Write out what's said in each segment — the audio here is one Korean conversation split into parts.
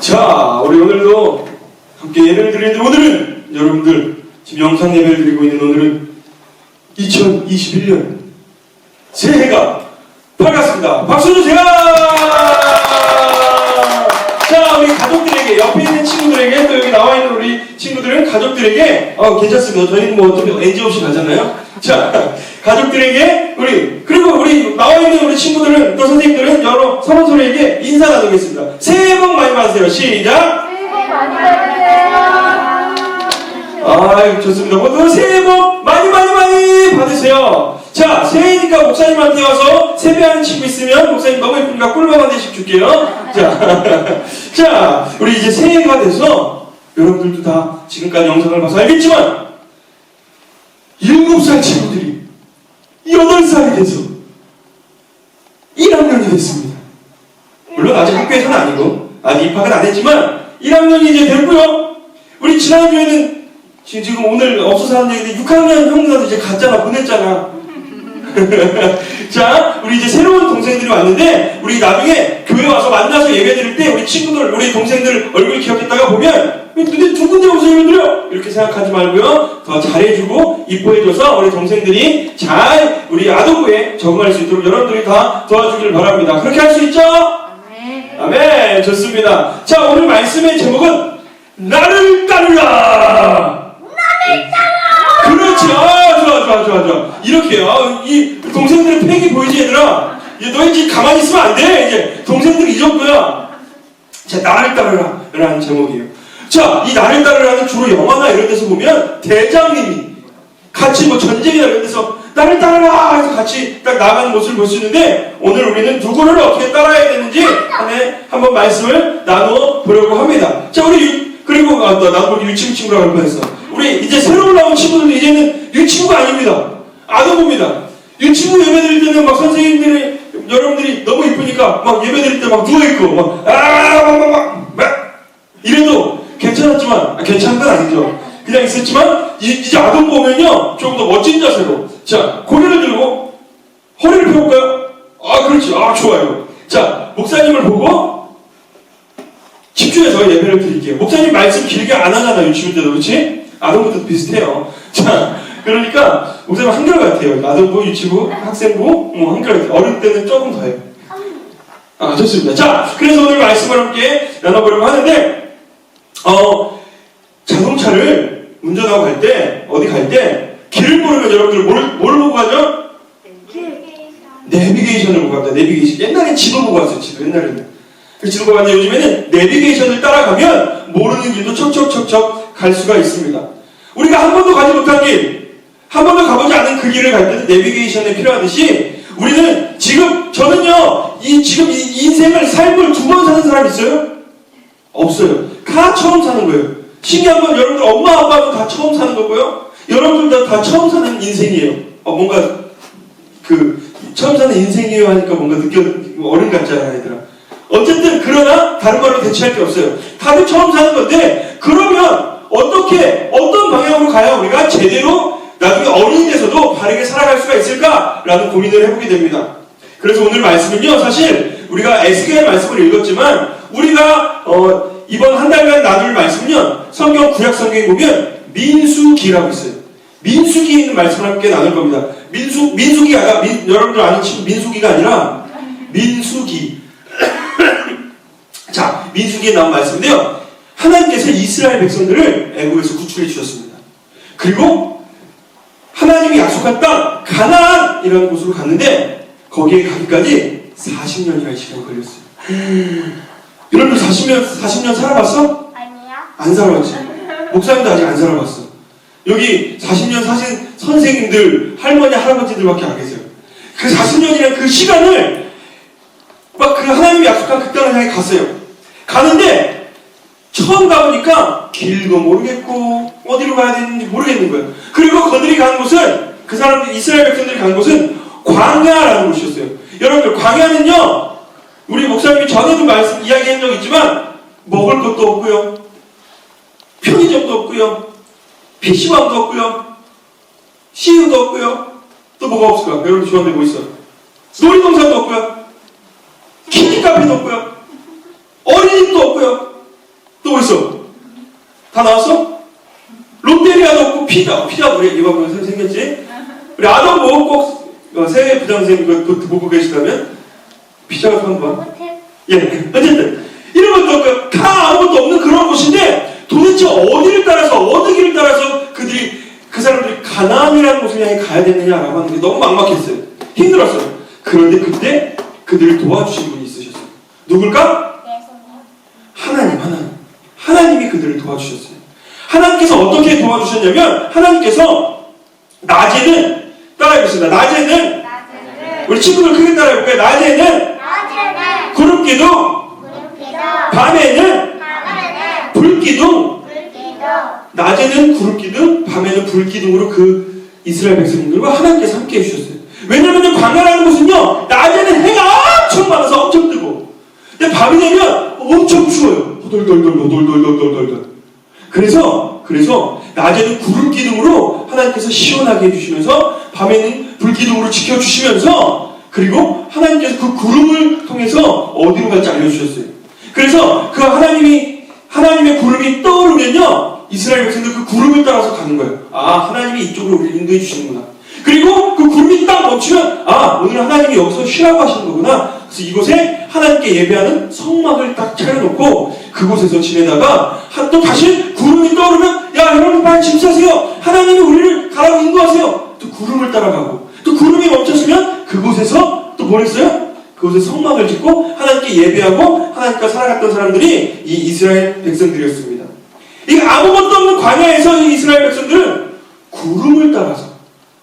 자, 우리 오늘도 함께 예배를 드리는데 오늘은 여러분들 지금 영상 예배를 드리고 있는 오늘은 2021년 새해가 밝았습니다. 박수 주세요! 자, 우리 가족들에게, 옆에 있는 친구들에게, 또 여기 나와 있는 우리 친구들은 가족들에게, 괜찮습니다. 저희는 뭐 어차피 NG 없이 가잖아요. 자, 가족들에게, 그리고 우리 나와 있는 우리 친구들은, 또 선생님들은 여러 서로서로에게 인사 나누겠습니다. 새해 복 많이 받으세요. 시작! 새해 복 많이 받으세요. 아유, 좋습니다. 모두 새해 복 많이 받으세요. 자, 새해니까 목사님한테 와서 세배하는 친구 있으면 목사님 너무 예쁘니까 꿀밥 한 대씩 줄게요. 자, 우리 이제 새해가 돼서 여러분들도 다 지금까지 영상을 봐서 알겠지만 7살 친구들이 8살이 돼서 1학년이 됐습니다. 물론 아직 학교에서는 아니고 아직 입학은 안 했지만 1학년이 이제 됐고요. 우리 지난주에는 지금 오늘 없어서 하는 얘기인데 6학년 형들도 이제 갔잖아, 보냈잖아. 자, 우리 이제 새로운 동생들이 왔는데 우리 나중에 교회 와서 만나서 예배 드릴 때 우리 친구들, 우리 동생들 얼굴 기억했다가 보면 근데 누군데 무슨 예배 드려? 이렇게 생각하지 말고요. 더 잘해주고 이뻐해줘서 우리 동생들이 잘 우리 아동부에 적응할 수 있도록 여러분들이 다 도와주길 바랍니다. 그렇게 할 수 있죠? 아멘. 좋습니다. 자, 오늘 말씀의 제목은 나를 따르라. 그렇지. 좋아. 이렇게요. 이 동생들의 패기 보이지, 얘들아? 너희 집 가만히 있으면 안 돼. 이제 동생들이 이 정도야. 자, 나를 따르라. 라는 제목이에요. 자, 이 나를 따르라는 주로 영화나 이런 데서 보면 대장님이 같이 뭐 전쟁이나 이런 데서 나를 따르라 해서 같이 딱 나가는 모습을 볼 수 있는데 오늘 우리는 누구를 어떻게 따라야 되는지 한번 말씀을 나눠 보려고 합니다. 자, 그리고 나도 우리 유치부 친구라고 할 뻔했어. 우리 이제 새로 나온 친구들도 이제는 유치부가 아닙니다. 아동부입니다. 유치부 예배 드릴 때는 막 선생님들이, 여러분들이 너무 이쁘니까 막 예배 드릴 때 막 누워있고, 이래도 괜찮았지만, 괜찮은 건 아니죠. 그냥 있었지만, 이제 아동부 오면요, 조금 더 멋진 자세로. 자, 고개를 들고, 허리를 펴볼까요? 그렇지. 좋아요. 자, 목사님을 보고, 집중해서 예배를 드릴게요. 목사님 말씀 길게 안 하잖아요, 유치부 때도, 그렇지? 아동부도 비슷해요. 자, 그러니까 목사님 한결같아요. 아동부, 유치부, 학생부, 한결같아요. 어릴 때는 조금 더 해요. 좋습니다. 자, 그래서 오늘 말씀을 함께 나눠보려고 하는데, 자동차를 운전하고 갈 때, 어디 갈 때, 길을 모르면 여러분들 뭘 보고 가죠? 내비게이션을 보고 갑니다. 내비게이션. 옛날엔 지도 보고 갔어요, 지도. 옛날에는. 그 지도 보고 갔는데 요즘에는 내비게이션을 따라가면 모르는 길도 척척척척 갈 수가 있습니다. 우리가 한 번도 가지 못한 길, 한 번도 가보지 않은 그 길을 갈 때는 내비게이션이 필요하듯이 우리는 저는요, 지금 이 인생을, 삶을 2번 사는 사람 있어요? 없어요. 다 처음 사는 거예요. 신기한 건 여러분들 엄마, 아빠도 다 처음 사는 거고요. 여러분들도 다 처음 사는 인생이에요. 뭔가, 처음 사는 인생이에요 하니까 뭔가 어른 같잖아, 얘들아. 어쨌든, 그러나, 다른 말로 대체할 게 없어요. 다들 처음 사는 건데, 그러면, 어떤 방향으로 가야 우리가 제대로 나중에 어른이 돼서도 바르게 살아갈 수가 있을까라는 고민을 해보게 됩니다. 그래서 오늘 말씀은요, 사실 우리가 에스겔 말씀을 읽었지만 우리가 이번 한 달간 나눌 말씀은요, 성경 구약 성경에 보면 민수기라고 있어요. 민수기에 있는 말씀을 함께 나눌 겁니다. 민수기가 여러분들 아는 친구 민수기가 아니라 민수기. 자, 민수기에 나온 말씀인데요. 하나님께서 이스라엘 백성들을 애굽에서 구출해 주셨습니다. 그리고 하나님이 약속한 땅 가나안이라는 곳으로 갔는데 거기에 가기까지 40년이라는 시간이 걸렸어요. 여러분들 40년 살아봤어? 아니요. 안 살아봤지. 목사님도 아직 안 살아봤어. 여기 40년 사신 선생님들, 할머니, 할아버지들밖에 안 계세요. 그 40년이라는 그 시간을 막 그 하나님이 약속한 그 땅을 향해 갔어요. 가는데 처음 가보니까 길도 모르겠고 어디로 가야 되는지 모르겠는 거예요. 그리고 그들이 간 곳은, 그 사람들, 이스라엘 백성들이 간 곳은 광야라는 곳이었어요. 여러분들, 광야는요, 우리 목사님이 전에도 이야기한 적 있지만 먹을 것도 없고요, 편의점도 없고요, PC방도 없고요, CU도 없고요, 또 뭐가 없을까? 여러분 주변에 뭐 있어? 놀이동산도 없고요, 키즈카페도 없고요, 어린이집도 없고요, 다 나왔어? 롯데리아도 없고 피자 우리 이거 보면 생겼지? 우리 아동 보호꼭 세계 부장선생님 이거 보고 계시다면 피자가 한번 예 어쨌든 이런 것도 없고 다 아무것도 없는 그런 곳인데 도대체 어디를 따라서 어느 길을 따라서 그 사람들이 가나안이라는 곳을 향해 가야 되느냐라고 하는 게 너무 막막했어요. 힘들었어요. 그런데 그때 그들을 도와주신 분이 있으셨어요. 누굴까? 하나님이 그들을 도와주셨어요. 하나님께서 어떻게 도와주셨냐면 하나님께서 낮에는 따라해보겠습니다. 낮에는 우리 친구들 크게 따라해볼까요? 낮에는 구름기둥 밤에는 불기둥 낮에는 구름기둥 밤에는 불기둥으로 그 이스라엘 백성들과 하나님께서 함께 해주셨어요. 왜냐하면 광야라는 곳은요 낮에는 해가 엄청 많아서 엄청 뜨고 근데 밤이 되면 엄청 추워요. 돌돌돌돌돌돌돌돌. 그래서 낮에는 구름 기둥으로 하나님께서 시원하게 해주시면서 밤에는 불 기둥으로 지켜주시면서 그리고 하나님께서 그 구름을 통해서 어디로 갈지 알려주셨어요. 그래서 그 하나님의 구름이 떠오르면요 이스라엘 백성들 그 구름을 따라서 가는 거예요. 아 하나님이 이쪽으로 우리를 인도해 주시는구나. 그리고 그 구름이 딱 멈추면 아 오늘 하나님이 여기서 쉬라고 하시는 거구나. 그래서 이곳에 하나님께 예배하는 성막을 딱 차려놓고 그곳에서 지내다가 또 다시 구름이 떠오르면 야 여러분 빨리 짐 싸세요. 하나님이 우리를 가라고 인도하세요. 또 구름을 따라가고 또 구름이 멈췄으면 그곳에서 또 뭘 했어요? 그곳에 성막을 짓고 하나님께 예배하고 하나님과 살아갔던 사람들이 이 이스라엘 백성들이었습니다. 이 아무것도 없는 광야에서 이 이스라엘 백성들은 구름을 따라서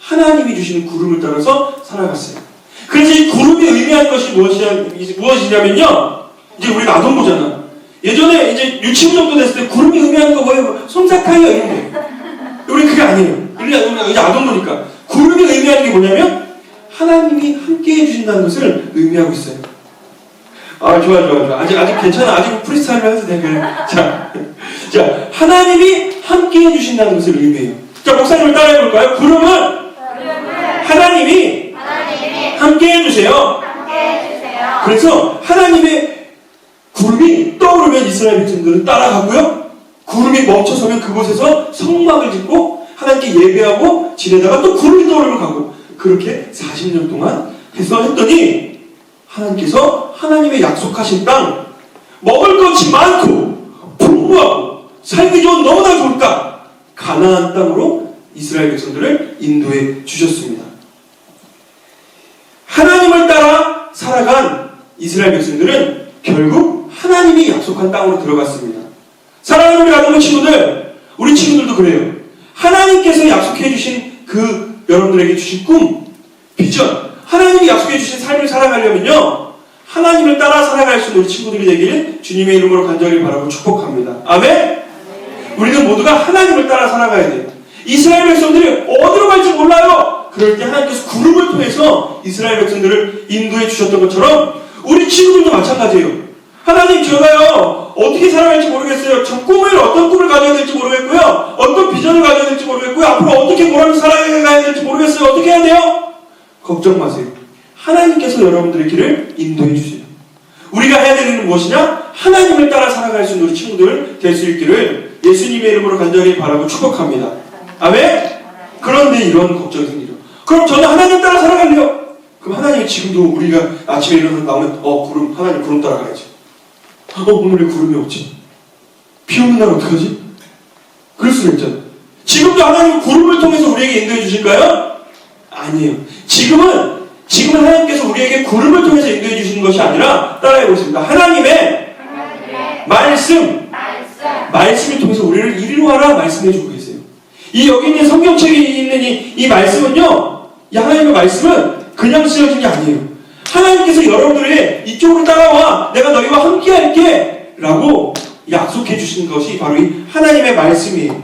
하나님이 주시는 구름을 따라서 살아갔어요. 그래서 이 구름이 의미하는 것이 무엇이냐면요. 이제 우리 아동부잖아. 예전에 이제 유치부 정도 됐을 때 구름이 의미하는 거 뭐예요? 솜사탕이요 이런 게. 우리 그게 아니에요. 우리 이제 아동부니까. 구름이 의미하는 게 뭐냐면 하나님이 함께 해주신다는 것을 의미하고 있어요. 아 좋아. 아직 괜찮아. 아직 프리스타일을 해도 돼. 그래. 자 하나님이 함께 해주신다는 것을 의미해요. 자 목사님을 따라해볼까요? 구름은 하나님이 함께 해주세요. 그래서 하나님의 구름이 떠오르면 이스라엘 백성들은 따라가고요. 구름이 멈춰서면 그곳에서 성막을 짓고 하나님께 예배하고 지내다가 또 구름이 떠오르면 가고 그렇게 40년 동안 했더니 하나님께서 하나님의 약속하신 땅 먹을 것이 많고 풍부하고 살기 좋은 너무나 좋은 땅 가나안 땅으로 이스라엘 백성들을 인도해 주셨습니다. 하나님을 따라 살아간 이스라엘 백성들은 결국 하나님이 약속한 땅으로 들어갔습니다. 사랑하는 우리 아동부 친구들, 우리 친구들도 그래요. 하나님께서 약속해 주신 그 여러분들에게 주신 꿈, 비전, 하나님이 약속해 주신 삶을 살아가려면요 하나님을 따라 살아갈 수 있는 우리 친구들이 되기를 주님의 이름으로 간절히 바라고 축복합니다. 아멘? 우리는 모두가 하나님을 따라 살아가야 돼요. 이스라엘 백성들이 어디로 갈지 몰라요. 그럴 때 하나님께서 구름을 통해서 이스라엘 백성들을 인도해 주셨던 것처럼 우리 친구들도 마찬가지예요. 하나님 제가요 어떻게 살아갈지 모르겠어요. 저 어떤 꿈을 가져야 될지 모르겠고요. 어떤 비전을 가져야 될지 모르겠고요. 앞으로 어떻게 뭐라고 살아가야 될지 모르겠어요. 어떻게 해야 돼요? 걱정 마세요. 하나님께서 여러분들의 길을 인도해 주세요. 우리가 해야 되는 건 무엇이냐? 하나님을 따라 살아갈 수 있는 우리 친구들 될 수 있기를 예수님의 이름으로 간절히 바라고 축복합니다. 아멘? 그런데 이런 걱정이 생기죠. 그럼 저는 하나님 따라 살아갈래요. 그럼 하나님이 지금도 우리가 아침에 일어나서 나오면 하나님 구름 따라가야지. 오늘 왜 구름이 없지? 비 오는 날 어떡하지? 그럴 수가 있잖아. 지금도 하나님 구름을 통해서 우리에게 인도해 주실까요? 아니에요. 지금은 하나님께서 우리에게 구름을 통해서 인도해 주시는 것이 아니라 따라해보겠습니다. 하나님의 말씀을 통해서 우리를 이리로 와라 말씀해 주고 계세요. 여기 있는 성경책에 있는 이 말씀은요, 이 하나님의 말씀은 그냥 쓰여진 게 아니에요. 하나님께서 여러분들에게 이쪽으로 따라와 내가 너희와 함께 할게 라고 약속해 주신 것이 바로 이 하나님의 말씀이에요.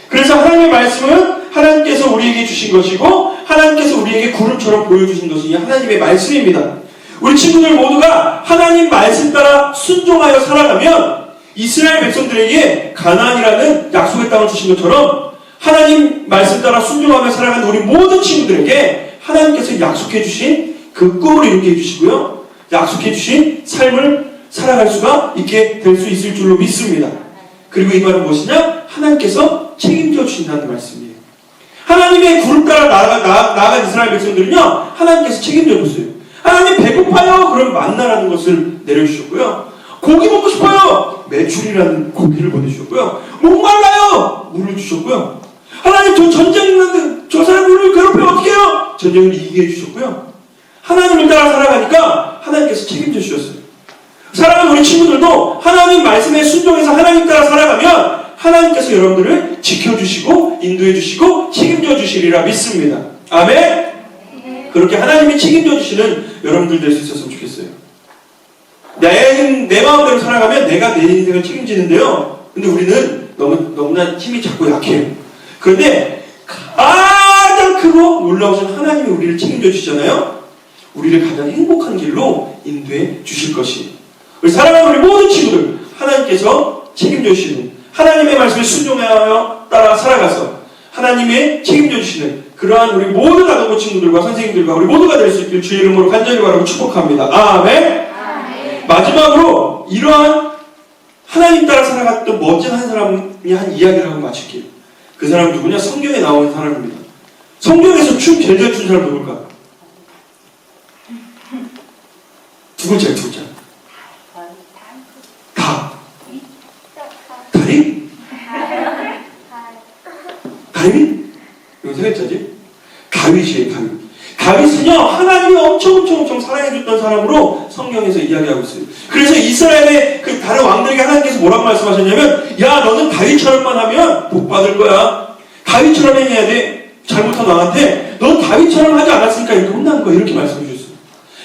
그래서 하나님의 말씀은 하나님께서 우리에게 주신 것이고 하나님께서 우리에게 구름처럼 보여주신 것이 이 하나님의 말씀입니다. 우리 친구들 모두가 하나님 말씀 따라 순종하여 살아가면 이스라엘 백성들에게 가나안이라는 약속의 땅을 주신 것처럼 하나님 말씀 따라 순종하며 살아가는 우리 모든 친구들에게 하나님께서 약속해 주신 그 꿈을 이루게 해주시고요. 약속해 주신 삶을 살아갈 수가 있게 될 수 있을 줄로 믿습니다. 그리고 이 말은 무엇이냐? 하나님께서 책임져 주신다는 말씀이에요. 하나님의 구름 따라 나아간 이스라엘 백성들은요, 하나님께서 책임져 줬어요. 하나님 배고파요? 그럼 만나라는 것을 내려주셨고요. 고기 먹고 싶어요? 메추리라는 고기를 보내주셨고요. 목말라요? 물을 주셨고요. 하나님 저 전쟁 났는데 저 사람 우리를 괴롭히면 어떻게 해요? 전쟁을 이기게 해주셨고요. 하나님을 따라 살아가니까 하나님께서 책임져 주셨어요. 사랑하는 우리 친구들도 하나님 말씀에 순종해서 하나님 따라 살아가면 하나님께서 여러분들을 지켜주시고 인도해주시고 책임져 주시리라 믿습니다. 아멘? 그렇게 하나님이 책임져 주시는 여러분들 될 수 있었으면 좋겠어요. 내 마음대로 살아가면 내가 내 인생을 책임지는데요. 근데 우리는 너무나 힘이 작고 약해요. 그런데 가장 크고 놀라우신 하나님이 우리를 책임져 주시잖아요. 우리를 가장 행복한 길로 인도해 주실 것이에요. 우리 사랑하는 우리 모든 친구들, 하나님께서 책임져 주시는, 하나님의 말씀에 순종하여 따라 살아가서 하나님의 책임져 주시는 그러한 우리 모든 아동부 친구들과 선생님들과 우리 모두가 될 수 있길 주의 이름으로 간절히 바라고 축복합니다. 아멘. 마지막으로 이러한 하나님 따라 살아갔던 멋진 한 사람이 한 이야기를 하고 마칠게요. 그 사람 누구냐? 성경에 나오는 사람입니다. 성경에서 춤 제일 잘 춘 사람 누굴까? 두 글자예요, 두 글자. 다리? 다윗? 이거 세 글자지? 다윗이에요, 다윗. 다윗은요, 하나님이 엄청 사랑해줬던 사람으로 성경에서 이야기하고 있어요. 그래서 이스라엘의 그 다른 왕들에게 하나님께서 뭐라고 말씀하셨냐면, 야, 너는 다윗처럼만 하면 복 받을 거야. 다윗처럼 해야 돼. 잘못한 왕한테, 넌 다윗처럼 하지 않았으니까 이렇게 혼나는 거야. 이렇게 말씀해 주셨어요.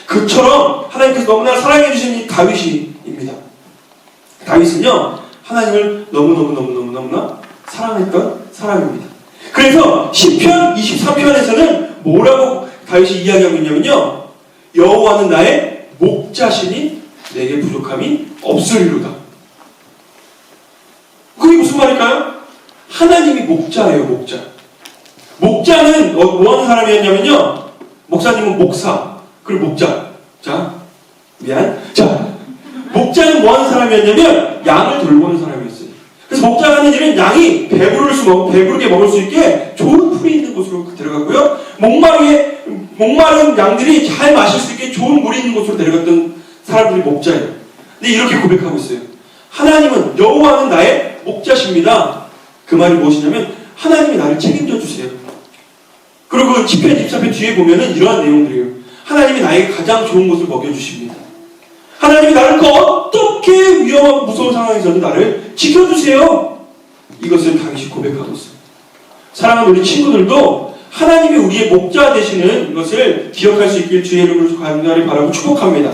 그처럼 하나님께서 너무나 사랑해주신 이 다윗입니다. 다윗은요, 하나님을 너무나 사랑했던 사람입니다. 그래서 시편 23편에서는 뭐라고 다윗이 이야기하고 있냐면요, 여호와는 나의 목자시니 내게 부족함이 없으리로다. 그게 무슨 말일까요? 하나님이 목자예요, 목자. 목자는 뭐 하는 사람이었냐면요, 목사님은 목사, 그리고 목자. 목자는 뭐 하는 사람이었냐면 양을 돌보는 사람이었어요. 그래서 목자가 하는 일은 양이 배부르게 먹을 수 있게 좋은 풀이 있는 곳으로 들어갔고요. 목마른 양들이 잘 마실 수 있게 좋은 물이 있는 곳으로 데려갔던 사람들이 목자예요. 근데 이렇게 고백하고 있어요. 하나님은, 여호와는 나의 목자십니다. 그 말이 무엇이냐면 하나님이 나를 책임져 주세요. 그리고 그 시편 24편 뒤에 보면은 이러한 내용들이에요. 하나님이 나에게 가장 좋은 것을 먹여주십니다. 하나님이 나를 그 어떻게 위험하고 무서운 상황에서도 나를 지켜주세요. 이것을 다윗이 고백하고 있어요. 사랑하는 우리 친구들도 하나님이 우리의 목자 되시는 것을 기억할 수 있길 주의 이름으로 간절히 바라고 축복합니다.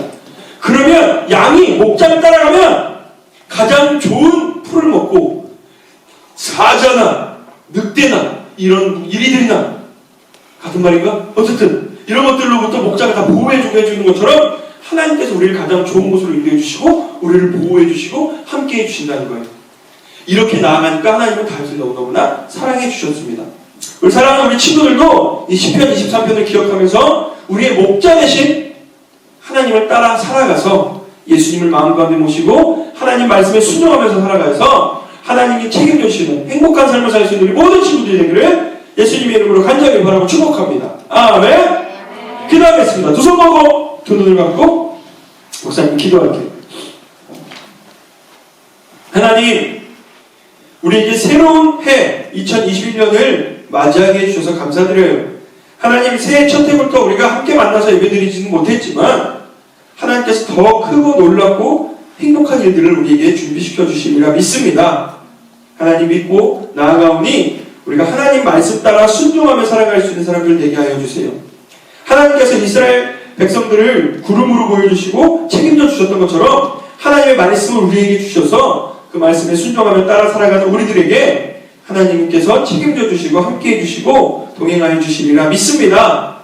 그러면 양이 목자를 따라가면 가장 좋은 풀을 먹고 사자나 늑대나 이런 이리들이나 같은 말인가? 어쨌든 이런 것들로부터 목자가 다 보호해주고 해주는 것처럼 하나님께서 우리를 가장 좋은 곳으로 인도해 주시고 우리를 보호해 주시고 함께 해 주신다는 거예요. 이렇게 나아가니까 하나님은 다윗을 너무나 사랑해 주셨습니다. 우리 사랑하는 우리 친구들도 이 시편 23편을 기억하면서 우리의 목자 대신 하나님을 따라 살아가서 예수님을 마음 가운데 모시고 하나님 말씀에 순종하면서 살아가서 하나님이 책임져 주시는 행복한 삶을 살 수 있는 우리 모든 친구들이 되기를 예수님의 이름으로 간절히 바라고 축복합니다. 아멘. 기도하겠습니다. 두 손 모으고 두 눈을 감고 목사님 기도할게요. 하나님, 우리에게 새로운 해 2021년을 맞이하게 해주셔서 감사드려요. 하나님, 새해 첫 해부터 우리가 함께 만나서 예배드리지는 못했지만 하나님께서 더 크고 놀랍고 행복한 일들을 우리에게 준비시켜 주심이라 믿습니다. 하나님 믿고 나아가오니 우리가 하나님 말씀 따라 순종하며 살아갈 수 있는 사람들 되게 하여 주세요. 하나님께서 이스라엘 백성들을 구름으로 보여주시고 책임져 주셨던 것처럼 하나님의 말씀을 우리에게 주셔서 그 말씀에 순종하며 따라 살아가는 우리들에게 하나님께서 책임져 주시고 함께해 주시고 동행하여 주시리라 믿습니다.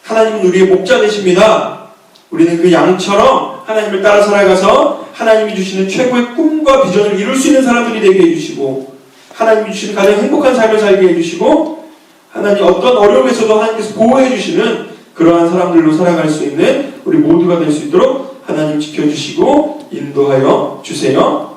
하나님은 우리의 목자 되십니다. 우리는 그 양처럼 하나님을 따라 살아가서 하나님이 주시는 최고의 꿈과 비전을 이룰 수 있는 사람들이 되게 해주시고 하나님이 주시는 가장 행복한 삶을 살게 해주시고 하나님 어떤 어려움에서도 하나님께서 보호해 주시는 그러한 사람들로 살아갈 수 있는 우리 모두가 될 수 있도록 하나님 지켜주시고 인도하여 주세요.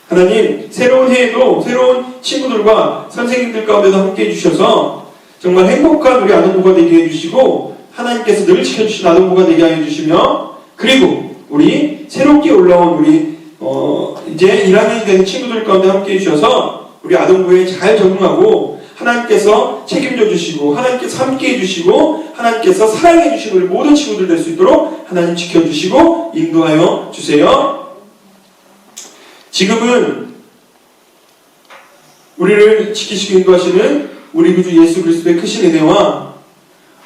하나님 새로운 해에도 새로운 친구들과 선생님들 가운데도 함께 해주셔서 정말 행복한 우리 아동부가 되게 해주시고 하나님께서 늘 지켜주신 아동부가 되게 해주시며 그리고 우리 새롭게 올라온 우리 이제 1학년이 된 친구들 가운데 함께 해주셔서 우리 아동부에 잘 적응하고 하나님께서 책임져 주시고 하나님께서 함께 해주시고 하나님께서 사랑해 주시고 우리 모든 친구들 될 수 있도록 하나님 지켜주시고 인도하여 주세요. 지금은 우리를 지키시고 인도하시는 우리 구주 예수 그리스도의 크신 은혜와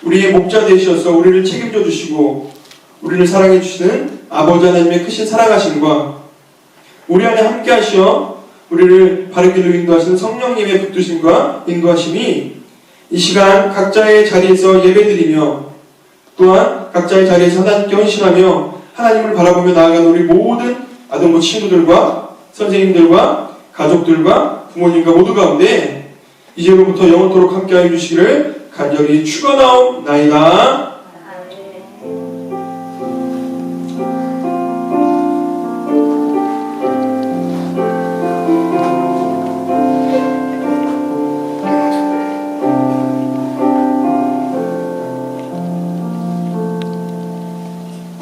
우리의 목자 되셔서 우리를 책임져 주시고 우리를 사랑해 주시는 아버지 하나님의 크신 사랑하심과 우리 안에 함께 하시어 우리를 바른 길로 인도하시는 성령님의 붙드심과 인도하심이 이 시간 각자의 자리에서 예배드리며 또한 각자의 자리에서 하나님께 헌신하며 하나님을 바라보며 나아가는 우리 모든 아동부 친구들과 선생님들과 가족들과 부모님과 모두 가운데 이제로부터 영원토록 함께하여 주시기를 간절히 축원하옵나이다.